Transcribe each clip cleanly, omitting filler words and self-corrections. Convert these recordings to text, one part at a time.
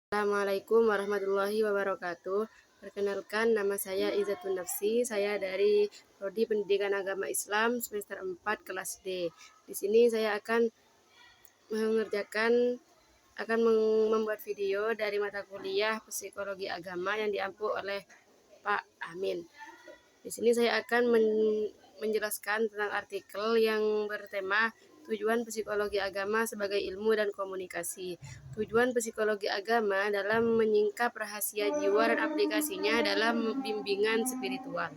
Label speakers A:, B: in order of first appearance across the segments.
A: Assalamualaikum warahmatullahi wabarakatuh. Perkenalkan, nama saya Izzatun Nafsi. Saya dari Prodi Pendidikan Agama Islam semester 4 kelas D. Di sini saya akan membuat video dari mata kuliah Psikologi Agama yang diampu oleh Pak Amin. Di sini saya akan menjelaskan tentang artikel yang bertema Tujuan Psikologi Agama sebagai Ilmu dan Komunikasi. Tujuan psikologi agama dalam menyingkap rahasia jiwa dan aplikasinya dalam bimbingan spiritual.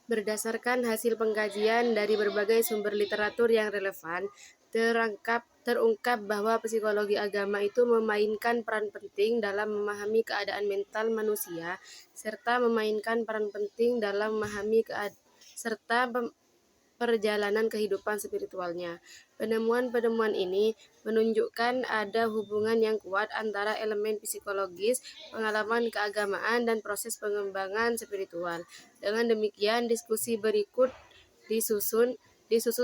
A: Berdasarkan hasil pengkajian dari berbagai sumber literatur yang relevan, terungkap bahwa psikologi agama itu memainkan peran penting dalam memahami keadaan mental manusia, serta memainkan peran penting dalam memahami perjalanan kehidupan spiritualnya. Penemuan-penemuan ini menunjukkan ada hubungan yang kuat antara elemen psikologis, pengalaman keagamaan, dan proses pengembangan spiritual. Dengan demikian, diskusi berikut disusun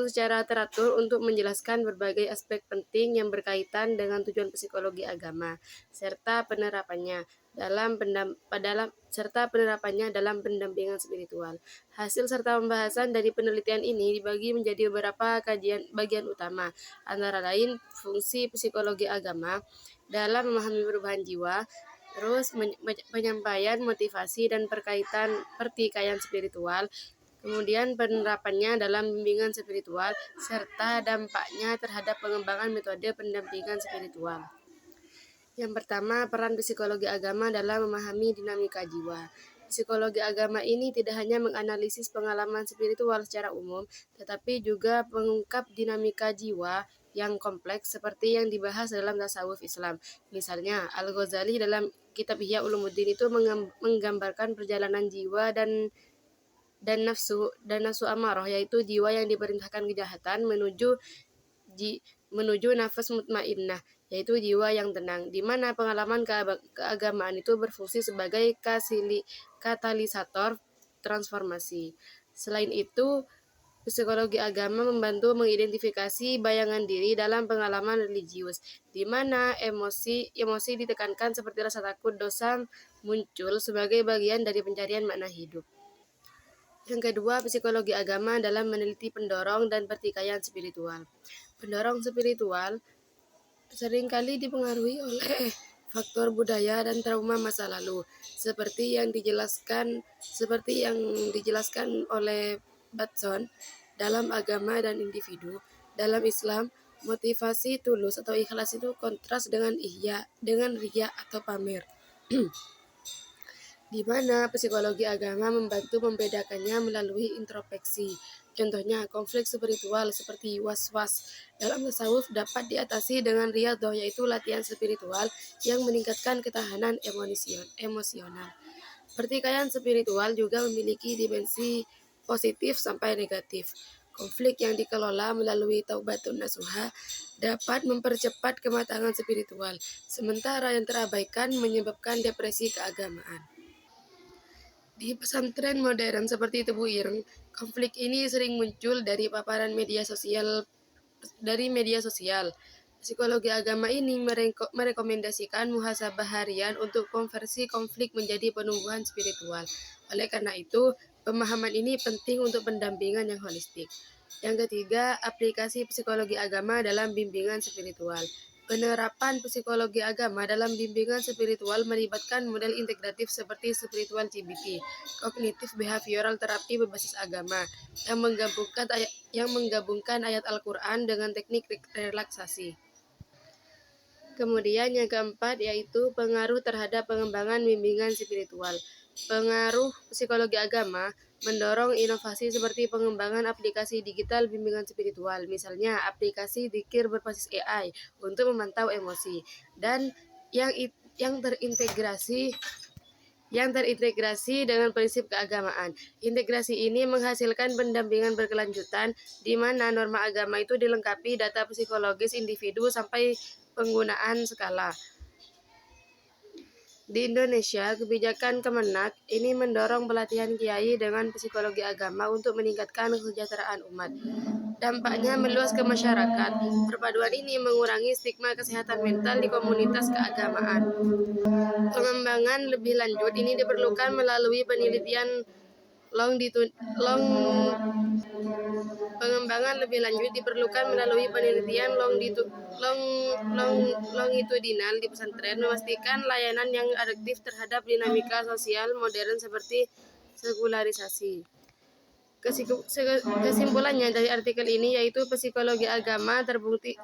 A: secara teratur untuk menjelaskan berbagai aspek penting yang berkaitan dengan tujuan psikologi agama serta penerapannya dalam pendampingan spiritual. Hasil serta pembahasan dari penelitian ini dibagi menjadi beberapa bagian utama, antara lain fungsi psikologi agama dalam memahami perubahan jiwa, terus penyampaian motivasi dan pertikaian spiritual, kemudian penerapannya dalam bimbingan spiritual, serta dampaknya terhadap pengembangan metode pendampingan spiritual. Yang pertama, peran psikologi agama dalam memahami dinamika jiwa. Psikologi agama ini tidak hanya menganalisis pengalaman spiritual secara umum, tetapi juga mengungkap dinamika jiwa yang kompleks seperti yang dibahas dalam tasawuf Islam. Misalnya, Al-Ghazali dalam kitab Ihya Ulumuddin itu menggambarkan perjalanan jiwa dan nafsu amarah, yaitu jiwa yang diperintahkan kejahatan menuju nafas mutmainnah, yaitu jiwa yang tenang, di mana pengalaman keagamaan itu berfungsi sebagai katalisator transformasi. Selain itu, psikologi agama membantu mengidentifikasi bayangan diri dalam pengalaman religius, di mana emosi ditekankan seperti rasa takut dosa muncul sebagai bagian dari pencarian makna hidup. Yang kedua, psikologi agama dalam meneliti pendorong dan pertikaian spiritual. Pendorong spiritual seringkali dipengaruhi oleh faktor budaya dan trauma masa lalu, seperti yang dijelaskan oleh Batson dalam agama dan individu. Dalam Islam, motivasi tulus atau ikhlas itu kontras dengan riya atau pamer. Di mana psikologi agama membantu membedakannya melalui introspeksi. Contohnya, konflik spiritual seperti was-was dalam tasawuf dapat diatasi dengan riyadhah, yaitu latihan spiritual yang meningkatkan ketahanan emosional. Pertikaian spiritual juga memiliki dimensi positif sampai negatif. Konflik yang dikelola melalui taubatun nasuha dapat mempercepat kematangan spiritual, sementara yang terabaikan menyebabkan depresi keagamaan. Di pesantren modern seperti Tebu Ireng, konflik ini sering muncul dari paparan media sosial. Psikologi agama ini merekomendasikan muhasabah harian untuk konversi konflik menjadi penumbuhan spiritual. Oleh karena itu, pemahaman ini penting untuk pendampingan yang holistik. Yang ketiga, aplikasi psikologi agama dalam bimbingan spiritual. Penerapan psikologi agama dalam bimbingan spiritual melibatkan model integratif seperti spiritual CBT, Cognitive Behavioral Therapy berbasis agama, yang menggabungkan ayat Al-Quran dengan teknik relaksasi. Kemudian yang keempat yaitu pengaruh terhadap pengembangan bimbingan spiritual. Pengaruh psikologi agama mendorong inovasi seperti pengembangan aplikasi digital bimbingan spiritual, misalnya aplikasi dzikir berbasis AI untuk memantau emosi, dan yang terintegrasi dengan prinsip keagamaan. Integrasi ini menghasilkan pendampingan berkelanjutan, di mana norma agama itu dilengkapi data psikologis individu sampai penggunaan skala. Di Indonesia, kebijakan Kemenak ini mendorong pelatihan kiai dengan psikologi agama untuk meningkatkan kesejahteraan umat. Dampaknya meluas ke masyarakat. Perpaduan ini mengurangi stigma kesehatan mental di komunitas keagamaan. Pengembangan lebih lanjut ini diperlukan melalui penelitian Pengembangan lebih lanjut diperlukan melalui penelitian longitudinal di pesantren, memastikan layanan yang adaptif terhadap dinamika sosial modern seperti sekularisasi. Kesimpulannya dari artikel ini yaitu psikologi agama terbukti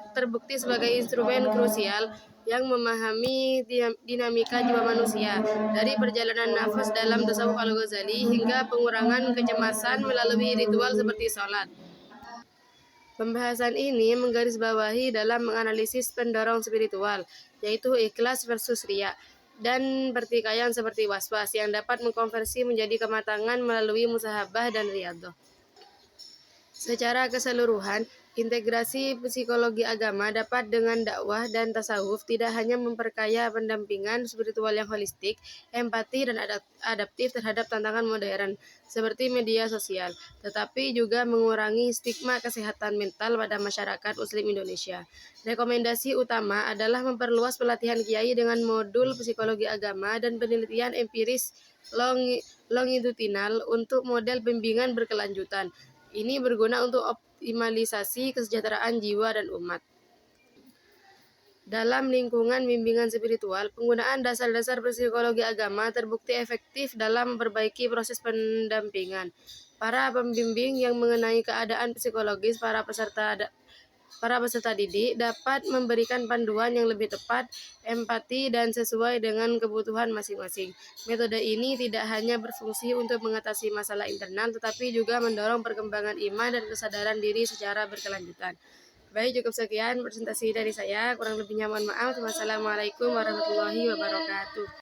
A: sebagai instrumen krusial yang memahami dinamika jiwa manusia, dari perjalanan nafas dalam tasawuf Al-Ghazali hingga pengurangan kecemasan melalui ritual seperti sholat. Pembahasan ini menggarisbawahi dalam menganalisis pendorong spiritual, yaitu ikhlas versus riya, dan pertikaian seperti waswas yang dapat mengkonversi menjadi kematangan melalui musahabah dan riyadhah. Secara keseluruhan, integrasi psikologi agama dapat dengan dakwah dan tasawuf tidak hanya memperkaya pendampingan spiritual yang holistik, empati dan adaptif terhadap tantangan modern seperti media sosial, tetapi juga mengurangi stigma kesehatan mental pada masyarakat Muslim Indonesia. Rekomendasi utama adalah memperluas pelatihan kiai dengan modul psikologi agama dan penelitian empiris longitudinal untuk model bimbingan berkelanjutan. Ini berguna untuk optimalisasi kesejahteraan jiwa dan umat. Dalam lingkungan bimbingan spiritual, penggunaan dasar-dasar psikologi agama terbukti efektif dalam memperbaiki proses pendampingan. Para pembimbing yang mengenai keadaan psikologis para peserta didik dapat memberikan panduan yang lebih tepat, empati, dan sesuai dengan kebutuhan masing-masing. Metode ini tidak hanya berfungsi untuk mengatasi masalah internal, tetapi juga mendorong perkembangan iman dan kesadaran diri secara berkelanjutan. Baik, cukup sekian presentasi dari saya. Kurang lebihnya mohon maaf. Wassalamualaikum warahmatullahi wabarakatuh.